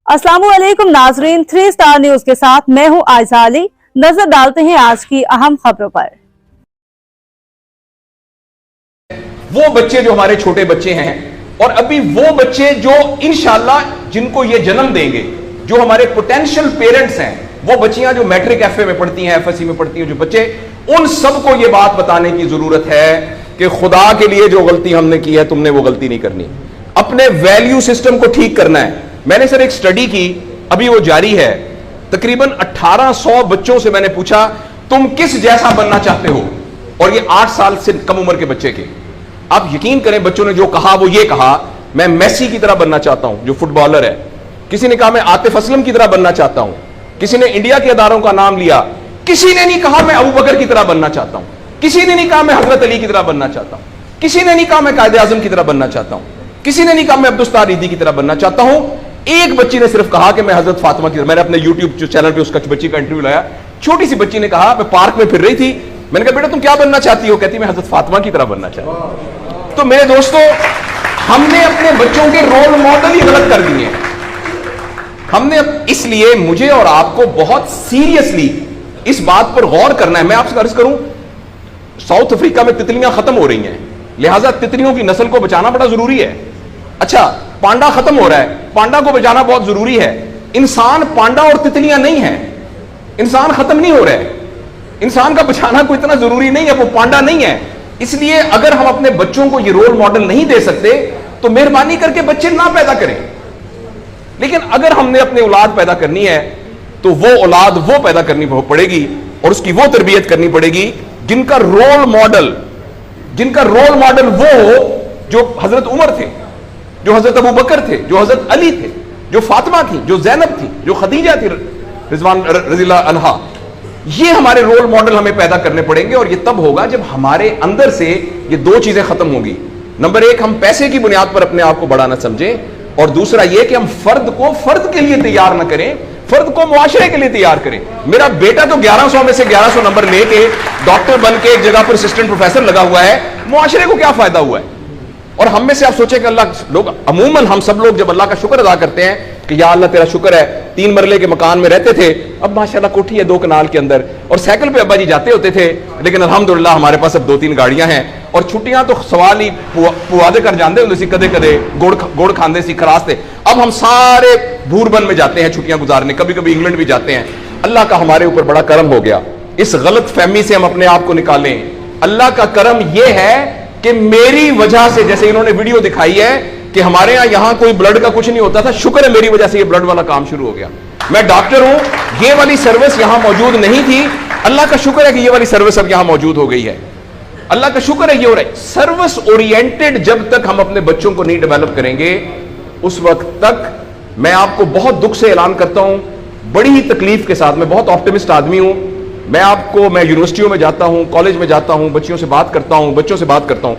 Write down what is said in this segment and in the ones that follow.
अस्सलामुअलैकुम नाजरीन, 3 star news के साथ मैं हूं आयशा अली। नजर डालते हैं आज की अहम खबरों पर। वो बच्चे जो हमारे छोटे बच्चे हैं और अभी वो बच्चे जो इंशाल्लाह जिनको ये जन्म देंगे, जो हमारे पोटेंशियल पेरेंट्स हैं, वो बच्चियां जो मैट्रिक एफए में पढ़ती हैं, एफएससी में पढ़ती हैं, जो बच्चे, उन सबको ये बात बताने की जरूरत है कि खुदा के लिए जो गलती हमने की है तुमने वो गलती नहीं करनी। अपने वैल्यू सिस्टम को ठीक करना है। मैंने सर एक स्टडी की, अभी वो जारी है, तकरीबन 1800 बच्चों से मैंने पूछा तुम किस जैसा बनना चाहते हो, और ये 8 साल से कम उम्र के बच्चे के। आप यकीन करें बच्चों ने जो कहा वो ये कहा, मैं मेसी की तरह बनना चाहता हूं जो फुटबॉलर है। किसी ने कहा मैं आतिफ असलम की तरह बनना चाहता हूं। किसी ने इंडिया के अदारों का नाम लिया। किसी ने नहीं कहा मैं अबू बकर की तरह बनना चाहता हूं। किसी ने नहीं कहा मैं हजरत अली की तरह बनना चाहता हूं। किसी ने नहीं कहा मैं कायदे आजम की तरह बनना चाहता हूं। किसी ने नहीं कहा मैं अब्दुस्तार ईदी की तरह बनना चाहता हूं। एक बच्ची ने सिर्फ कहा कि मैं हजरत फातिमा की तरह। मैंने अपने यूट्यूब चैनल पे उसका बच्ची का इंटरव्यू लाया। छोटी सी बच्ची ने कहा, मैं पार्क में फिर रही थी, मैंने कहा बेटा तुम क्या बनना चाहती हो? कहती मैं हजरत फातिमा की तरह बनना चाहती हूं। तो मेरे दोस्तों, हमने अपने बच्चों के रोल मॉडल ही गलत कर दिए हैं। हमने, इसलिए मुझे और आपको बहुत सीरियसली इस बात पर गौर करना है। मैं आपसे अर्ज करूं, साउथ अफ्रीका में तितलियां खत्म हो रही हैं, लिहाजा तितलियों की नस्ल को बचाना बड़ा जरूरी है। अच्छा, पांडा खत्म हो रहा है, पांडा को बचाना बहुत जरूरी है। इंसान पांडा और तितलियां नहीं है। इंसान खत्म नहीं हो रहा है, इंसान का बचाना कोई इतना जरूरी नहीं है, वो पांडा नहीं है। इसलिए अगर हम अपने बच्चों को ये रोल मॉडल नहीं दे सकते तो मेहरबानी करके बच्चे ना पैदा करें। लेकिन अगर हमने अपनी औलाद पैदा करनी है तो वो औलाद वो पैदा करनी पड़ेगी और उसकी वो तरबियत करनी पड़ेगी जिनका रोल मॉडल वो हो जो हजरत उमर थे, जो हजरत अबू बकर थे, जो हजरत अली थे, जो फातिमा थी, जो जैनब थी, जो खदीजा थी रिजवान रज़ियल्लाहु अन्हा। ये हमारे रोल मॉडल हमें पैदा करने पड़ेंगे और ये तब होगा जब हमारे अंदर से ये दो चीजें खत्म होगी। नंबर एक, हम पैसे की बुनियाद पर अपने आप को बड़ा ना समझें, और दूसरा ये कि हम फर्द को फर्द के लिए तैयार ना करें, फर्द को मुआशरे के लिए तैयार करें। मेरा बेटा तो 1100 में से 1100 नंबर लेके डॉक्टर बन के एक जगह पर असिस्टेंट प्रोफेसर लगा हुआ है, मुआशरे को क्या फायदा हुआ है? और हम में से आप सोचें कि अल्लाह, लोग अमूमन हम सब लोग जब अल्लाह का शुक्र अदा करते हैं कि या अल्लाह तेरा शुक्र है, 3 मरले के मकान में रहते थे, अब माशाल्लाह कोठी है 2 कनाल के अंदर, और साइकिल पे अब्बा जी जाते होते थे, लेकिन अल्हम्दुलिल्लाह हमारे पास अब 2-3 गाड़ियां हैं, और छुट्टियां तो सवाल ही पुआदे कर जाते होंगे सी, कदे कदे गुड़ खांदे सी, खरासते। अब हम सारे भूरबन में जाते हैं छुट्टियां गुजारने, कभी कभी इंग्लैंड भी जाते हैं। अल्लाह का हमारे ऊपर बड़ा करम हो गया। इस गलत फहमी से हम अपने आप को निकालें। अल्लाह का करम यह है कि मेरी वजह से, जैसे इन्होंने वीडियो दिखाई है कि हमारे यहां कोई ब्लड का कुछ नहीं होता था, शुक्र है मेरी वजह से ये ब्लड वाला काम शुरू हो गया। मैं डॉक्टर हूं, ये वाली सर्विस यहां मौजूद नहीं थी, अल्लाह का शुक्र है कि ये वाली सर्विस अब यहां मौजूद हो गई है। अल्लाह का शुक्र है ये हो रहा है। सर्विस ओरिएंटेड जब तक हम अपने बच्चों को नहीं डेवलप करेंगे, उस वक्त तक मैं आपको बहुत दुख से ऐलान करता हूं, बड़ी ही तकलीफ के साथ, मैं बहुत ऑप्टिमिस्ट आदमी हूं, मैं यूनिवर्सिटियों में जाता हूं, कॉलेज में जाता हूं, बच्चों से बात करता हूं,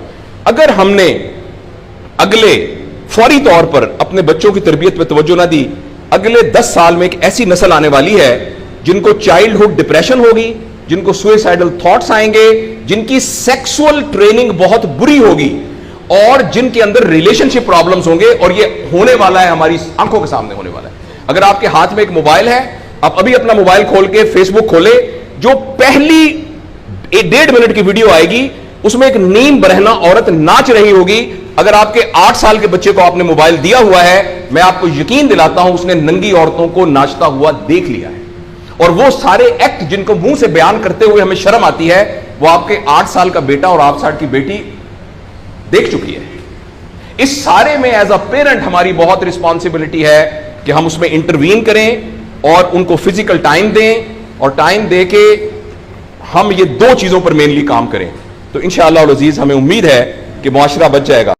अगर हमने अगले फौरी तौर पर अपने बच्चों की तरबियत पे तवज्जो ना दी, अगले 10 साल में एक ऐसी नस्ल आने वाली है जिनको चाइल्डहुड डिप्रेशन होगी, जिनको सुइसाइडल थॉट्स आएंगे, जिनकी सेक्सुअल ट्रेनिंग बहुत बुरी होगी, और जिनके अंदर रिलेशनशिप प्रॉब्लम्स होंगे। और ये होने वाला है, हमारी आंखों के सामने होने वाला है। अगर आपके हाथ में एक मोबाइल है, आप अभी अपना मोबाइल खोल के फेसबुक खोले, जो पहली 1.5 मिनट की वीडियो आएगी उसमें एक नीम बरहना औरत नाच रही होगी। अगर आपके 8 साल के बच्चे को आपने मोबाइल दिया हुआ है, मैं आपको यकीन दिलाता हूं उसने नंगी औरतों को नाचता हुआ देख लिया है, और वो सारे एक्ट जिनको मुंह से बयान करते हुए हमें शर्म आती है, वो आपके 8 साल का बेटा और 8 साल की बेटी देख चुकी है। इस सारे में एज अ पेरेंट हमारी बहुत रिस्पॉन्सिबिलिटी है कि हम उसमें इंटरवीन करें और उनको फिजिकल टाइम दें, और टाइम दे के हम ये 2 चीजों पर मेनली काम करें। तो इंशाअल्लाह अज़ीज हमें उम्मीद है कि मुआशरा बच जाएगा।